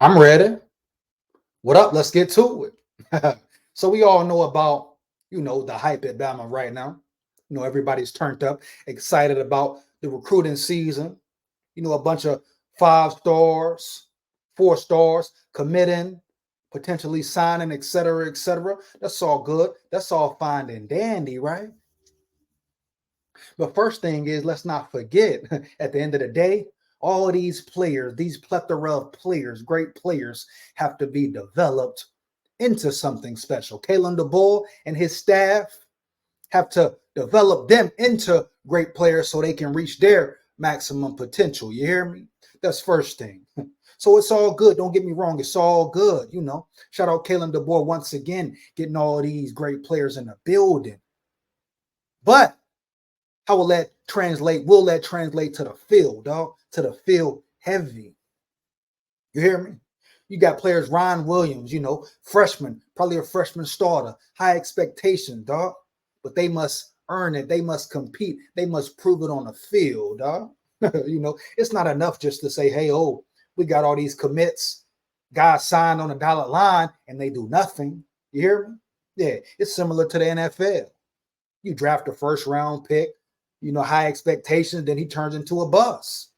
I'm ready. What up? Let's get to it. So we all know about, the hype at Bama right now. Everybody's turned up, excited about the recruiting season. A bunch of 5 stars, 4 stars committing, potentially signing, et cetera, et cetera. That's all good. That's all fine and dandy, right? But first thing is, let's not forget, at the end of the day, all these players, these plethora of players, great players, have to be developed into something special. Kalen DeBoer and his staff have to develop them into great players so they can reach their maximum potential. You hear me? That's first thing. So it's all good. Don't get me wrong. It's all good. Shout out Kalen DeBoer once again, getting all these great players in the building. But how will that translate? Will that translate to the field, dog? To the field heavy. You hear me? You got players, Ryan Williams, freshman, probably a freshman starter, high expectation, dog. But they must earn it. They must compete. They must prove it on the field, dog. It's not enough just to say, hey, we got all these commits, guys signed on the dollar line, and they do nothing. You hear me? Yeah, it's similar to the NFL. You draft a first round pick, high expectations, then he turns into a bust.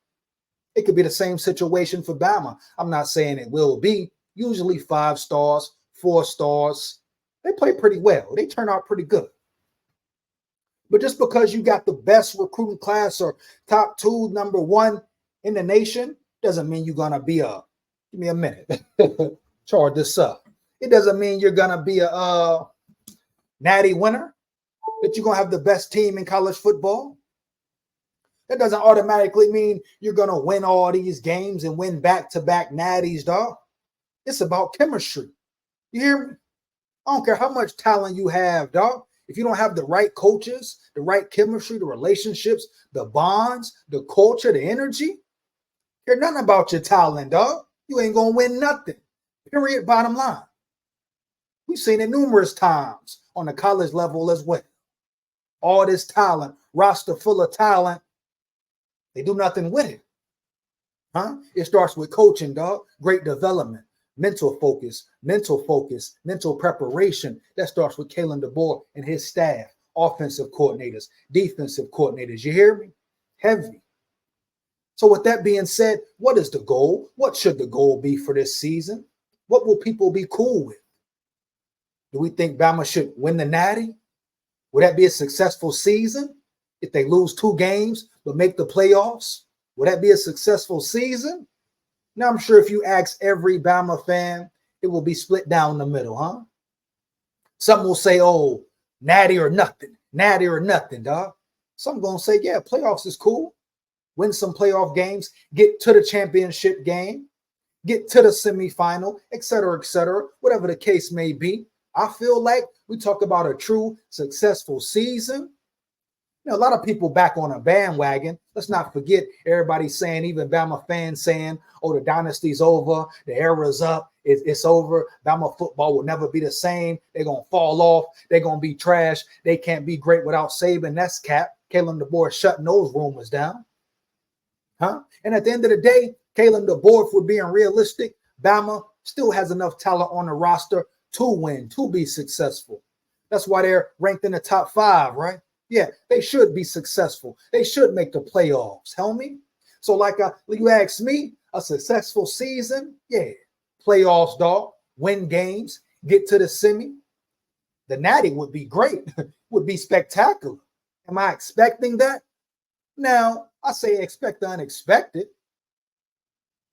It could be the same situation for Bama. I'm not saying it will be. Usually 5 stars, 4 stars, they play pretty well. They turn out pretty good. But just because you got the best recruiting class or top 2, number 1 in the nation, doesn't mean you're going to be give me a minute, charge this up. It doesn't mean you're going to be a natty winner, that you're going to have the best team in college football. That doesn't automatically mean you're going to win all these games and win back-to-back natties, dog. It's about chemistry. You hear me? I don't care how much talent you have, dog. If you don't have the right coaches, the right chemistry, the relationships, the bonds, the culture, the energy, care nothing about your talent, dog. You ain't going to win nothing. Period, bottom line. We've seen it numerous times on the college level as well. All this talent, roster full of talent, they do nothing with it. It starts with coaching, dog. Great development, mental focus, mental preparation. That starts with Kalen DeBoer and his staff, offensive coordinators, defensive coordinators. You hear me? Heavy. So with that being said, what is the goal? What should the goal be for this season? What will people be cool with? Do we think Bama should win the Natty? Would that be a successful season? If they lose 2 games but make the playoffs, would that be a successful season? Now, I'm sure if you ask every Bama fan, it will be split down the middle, huh? Some will say, natty or nothing, dog. Some going to say, yeah, playoffs is cool. Win some playoff games, get to the championship game, get to the semifinal, et cetera, whatever the case may be. I feel like we talk about a true successful season. A lot of people back on a bandwagon. Let's not forget everybody saying, even Bama fans saying, the dynasty's over, the era's up, it's over. Bama football will never be the same. They're going to fall off. They're going to be trash. They can't be great without Saban. That's cap. Kalen DeBoer shutting those rumors down. And at the end of the day, Kalen DeBoer, if we're being realistic, Bama still has enough talent on the roster to win, to be successful. That's why they're ranked in the top 5, right? Yeah, they should be successful. They should make the playoffs, homie. So like you asked me, a successful season, yeah, playoffs, dog, win games, get to the semi. The Natty would be great, would be spectacular. Am I expecting that? Now, I say expect the unexpected.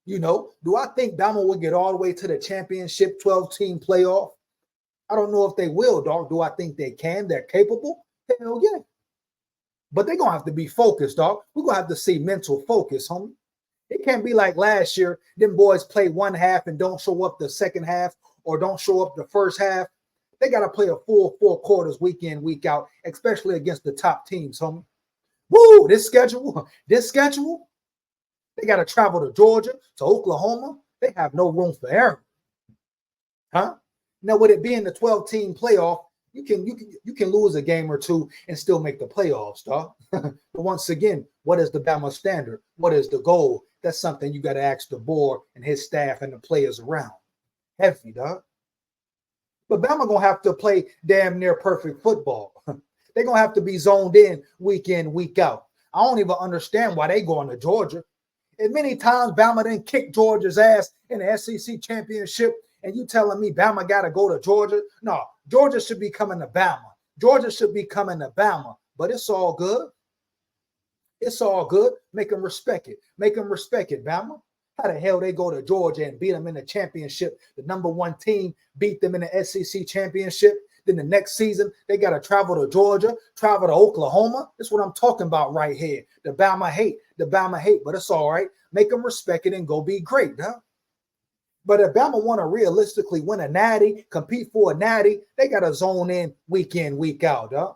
Do I think Bama will get all the way to the championship 12-team playoff? I don't know if they will, dog. Do I think they can? They're capable? Hell yeah. But they're going to have to be focused, dog. We're going to have to see mental focus, homie. It can't be like last year. Them boys play one half and don't show up the second half or don't show up the first half. They got to play a full 4 quarters week in, week out, especially against the top teams, homie. Woo, this schedule, they got to travel to Georgia, to Oklahoma. They have no room for error. Now, with it being the 12-team playoff, you can lose a game or 2 and still make the playoffs, dog. But once again, what is the Bama standard? What is the goal? That's something you got to ask the board and his staff and the players around. Heavy, dog. But Bama going to have to play damn near perfect football. They're going to have to be zoned in, week out. I don't even understand why they going to Georgia. And many times Bama didn't kick Georgia's ass in the SEC championship, and you telling me Bama got to go to Georgia? No, Georgia should be coming to Bama. Georgia should be coming to Bama, but it's all good. It's all good. Make them respect it. Make them respect it, Bama. How the hell they go to Georgia and beat them in the championship? The #1 team beat them in the SEC championship. Then the next season, they got to travel to Georgia, travel to Oklahoma. That's what I'm talking about right here. The Bama hate, but it's all right. Make them respect it and go be great, huh? But if Bama want to realistically win a natty, compete for a natty, they got to zone in, week out, huh?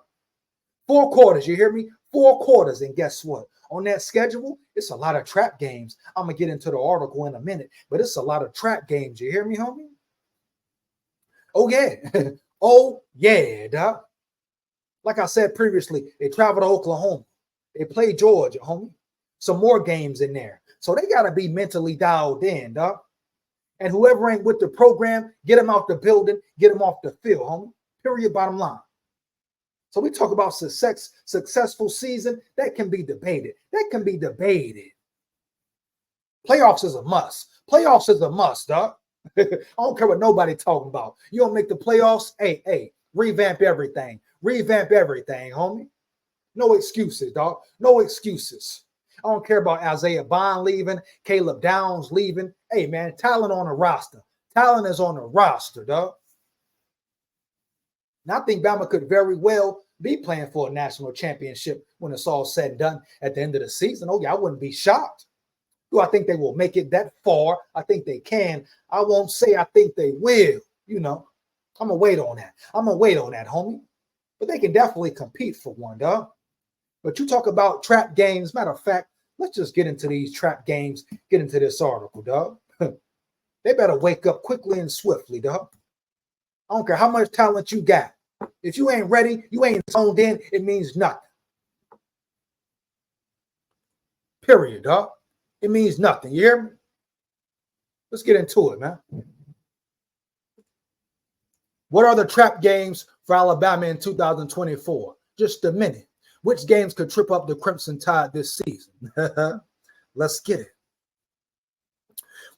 4 quarters, you hear me? 4 quarters, and guess what? On that schedule, it's a lot of trap games. I'm going to get into the article in a minute, but it's a lot of trap games. You hear me, homie? Oh, yeah. Oh, yeah, dog. Like I said previously, they travel to Oklahoma. They play Georgia, homie. Some more games in there. So they got to be mentally dialed in, dog. And whoever ain't with the program, get them out the building, get them off the field, homie. Period, bottom line. So we talk about successful season. That can be debated. Playoffs is a must. Playoffs is a must, dog. I don't care what nobody talking about. You don't make the playoffs, hey, revamp everything. Revamp everything, homie. No excuses, dog. No excuses. I don't care about Isaiah Bond leaving, Caleb Downs leaving. Hey, man, talent on the roster. Talent is on the roster, dog. And I think Bama could very well be playing for a national championship when it's all said and done at the end of the season. Oh, yeah, I wouldn't be shocked. Do I think they will make it that far? I think they can. I won't say I think they will. You know, I'm going to wait on that. I'm going to wait on that, homie. But they can definitely compete for one, dog. But you talk about trap games. Matter of fact, let's just get into these trap games, get into this article, dog. They better wake up quickly and swiftly, dog. I don't care how much talent you got. If you ain't ready, you ain't zoned in, it means nothing. Period, dog. It means nothing. You hear me? Let's get into it, man. What are the trap games for Alabama in 2024? Just a minute. Which games could trip up the Crimson Tide this season? Let's get it.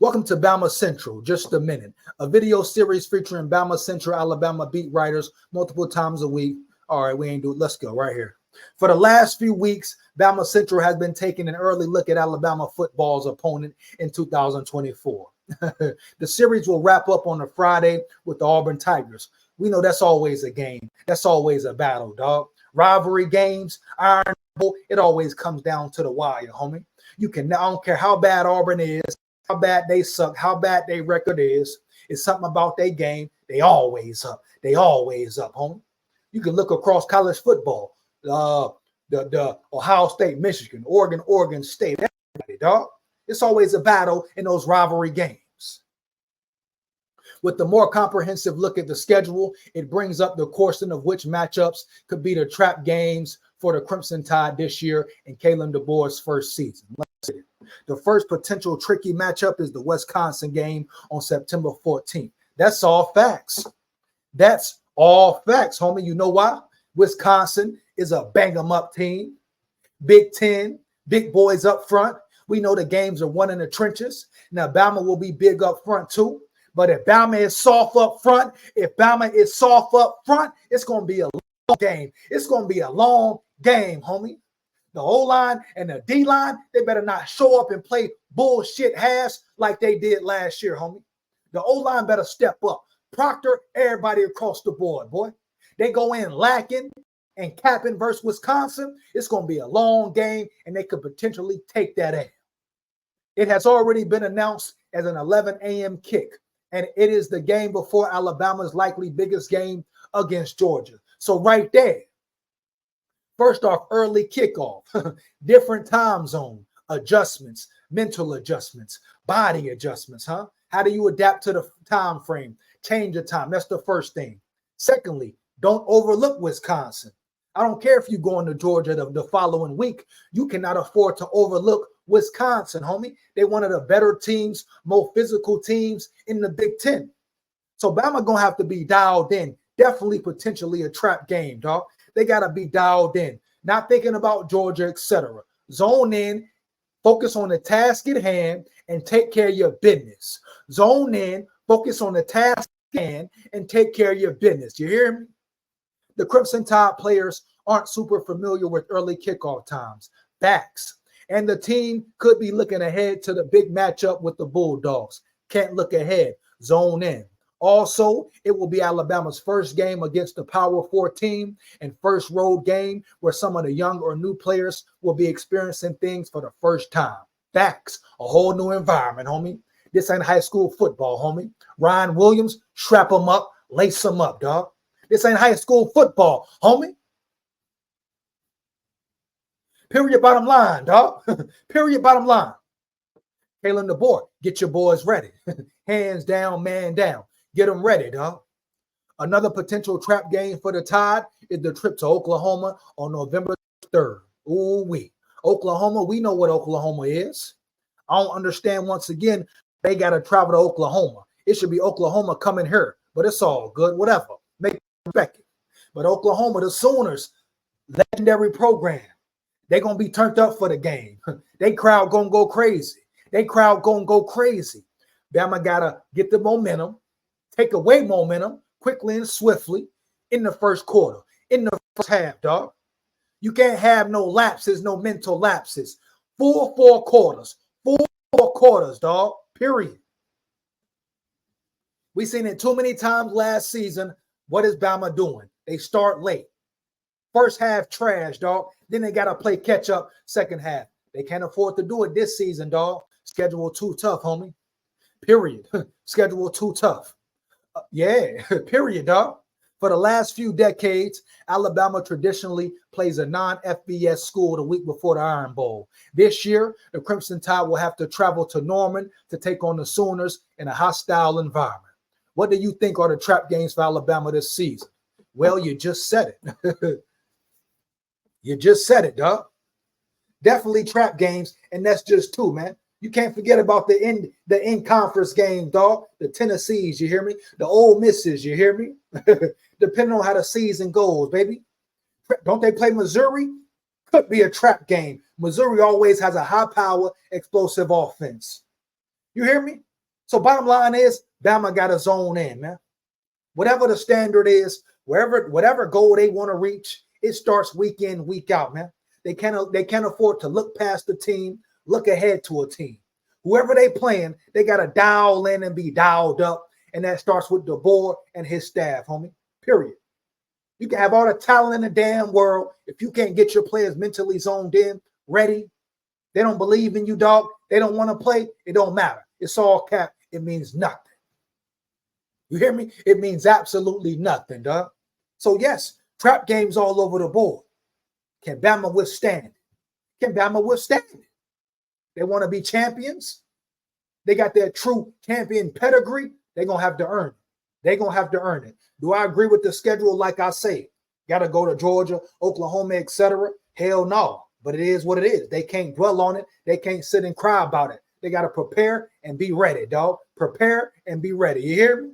Welcome to Bama Central, Just a Minute, a video series featuring Bama Central, Alabama beat writers multiple times a week. All right, we ain't do it. Let's go right here. For the last few weeks, Bama Central has been taking an early look at Alabama football's opponent in 2024. The series will wrap up on a Friday with the Auburn Tigers. We know that's always a game. That's always a battle, dog. Rivalry games, Iron Bowl, it always comes down to the wire, homie. I don't care how bad Auburn is, how bad they suck, how bad their record is. It's something about their game. They always up. They always up, homie. You can look across college football. The Ohio State, Michigan, Oregon State, everybody, dog. It's always a battle in those rivalry games. With the more comprehensive look at the schedule, it brings up the question of which matchups could be the trap games for the Crimson Tide this year in Kalen DeBoer's first season. Let's see. The first potential tricky matchup is the Wisconsin game on September 14th. That's all facts. That's all facts, homie. You know why? Wisconsin is a bang-em-up team. Big Ten, big boys up front. We know the games are won in the trenches. Now, Bama will be big up front too. But if Bama is soft up front, it's going to be a long game. It's going to be a long game, homie. The O-line and the D-line, they better not show up and play bullshit halves like they did last year, homie. The O-line better step up. Proctor, everybody across the board, boy. They go in lacking and capping versus Wisconsin. It's going to be a long game, and they could potentially take that in. It has already been announced as an 11 a.m. kick, and it is the game before Alabama's likely biggest game against Georgia. So right there, first off, early kickoff, different time zone, adjustments, mental adjustments, body adjustments, huh? How do you adapt to the time frame? Change the time. That's the first thing. Secondly, don't overlook Wisconsin. I don't care if you go into Georgia the following week. You cannot afford to overlook Wisconsin, homie. They one of the better teams, more physical teams in the Big Ten. So Bama gonna have to be dialed in. Definitely potentially a trap game, dog. They gotta be dialed in. Not thinking about Georgia, etc. Zone in, focus on the task at hand, and take care of your business. Zone in, focus on the task at hand, and take care of your business. You hear me? The Crimson Tide players aren't super familiar with early kickoff times, backs, and the team could be looking ahead to the big matchup with the Bulldogs. Can't look ahead. Zone in. Also, it will be Alabama's first game against the Power 4 team and first road game where some of the young or new players will be experiencing things for the first time. Facts, a whole new environment, homie. This ain't high school football, homie. Ryan Williams, strap him up, lace him up, dog. This ain't high school football, homie. Period, bottom line, dog. Period, bottom line. Kalen DeBoer, get your boys ready. Hands down, man down. Get them ready, dog. Another potential trap game for the Tide is the trip to Oklahoma on November 3rd. Ooh-wee. Oklahoma, we know what Oklahoma is. I don't understand, once again, they got to travel to Oklahoma. It should be Oklahoma coming here, but it's all good, whatever. Make it respect it. But Oklahoma, the Sooners, legendary program. They're going to be turned up for the game. They crowd going to go crazy. They crowd going to go crazy. Bama got to get the momentum, take away momentum quickly and swiftly in the first quarter, in the first half, dog. You can't have no lapses, no mental lapses. Full 4 quarters. Full 4 quarters, dog. Period. We seen it too many times last season. What is Bama doing? They start late. First half trash, dog. Then they got to play catch up second half. They can't afford to do it this season, dog. Schedule too tough, homie. Period. Schedule too tough. Yeah, period, dog. For the last few decades, Alabama traditionally plays a non-FBS school the week before the Iron Bowl. This year, the Crimson Tide will have to travel to Norman to take on the Sooners in a hostile environment. What do you think are the trap games for Alabama this season? Well, you just said it. You just said it, dog. Definitely trap games, and that's just 2, man. You can't forget about the in-conference game, dog. The Tennessees, you hear me? The Ole Misses, you hear me? Depending on how the season goes, baby. Don't they play Missouri? Could be a trap game. Missouri always has a high-power, explosive offense. You hear me? So bottom line is, Bama got to zone in, man. Whatever the standard is, whatever goal they want to reach, it starts week in, week out, man. They can't afford to look past the team, look ahead to a team. Whoever they playing, they got to dial in and be dialed up, and that starts with DeBoer and his staff, homie. Period. You can have all the talent in the damn world. If you can't get your players mentally zoned in, ready, they don't believe in you, dog. They don't want to play. It don't matter. It's all cap. It means nothing. You hear me? It means absolutely nothing, dog. So, yes, trap games all over the board. Can Bama withstand it? Can Bama withstand it? They want to be champions. They got their true champion pedigree. They're going to have to earn it. They're going to have to earn it. Do I agree with the schedule? Like I say, got to go to Georgia, Oklahoma, etc. Hell no. But it is what it is. They can't dwell on it. They can't sit and cry about it. They got to prepare and be ready, dog. Prepare and be ready. You hear me?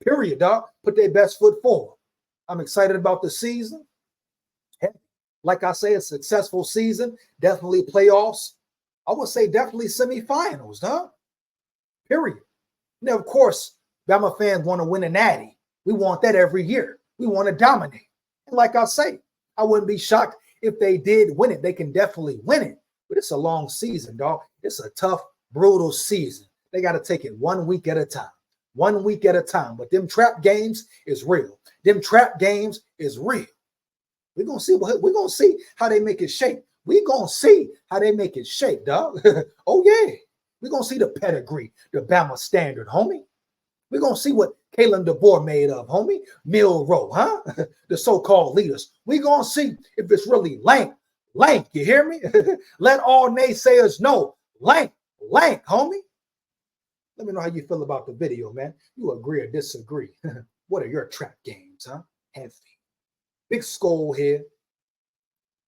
Period, dog. Put their best foot forward. I'm excited about the season. Like I say, a successful season. Definitely playoffs. I would say definitely semifinals, dog. Period. Now, of course, Bama fans want to win a natty. We want that every year. We want to dominate. And like I say, I wouldn't be shocked if they did win it. They can definitely win it. But it's a long season, dog. It's a tough, brutal season. They got to take it 1 week at a time. 1 week at a time. But them trap games is real. Them trap games is real. We're going to see how they make it shake. We're going to see how they make it shake, dog. Oh, yeah. We're going to see the pedigree, the Bama standard, homie. We're going to see what Kalen DeBoer made of, homie. Mill Row, huh? The so-called leaders. We're going to see if it's really lank, you hear me? Let all naysayers know, lank, homie. Let me know how you feel about the video, man. You agree or disagree? What are your trap games, huh? Heavy. Big skull here.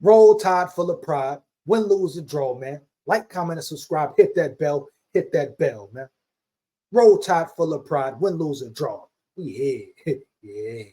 Roll Tide full of pride. Win, lose, or draw, man. Like, comment, and subscribe. Hit that bell. Hit that bell, man. Roll Tide full of pride. Win, lose, or draw. We here. Yeah.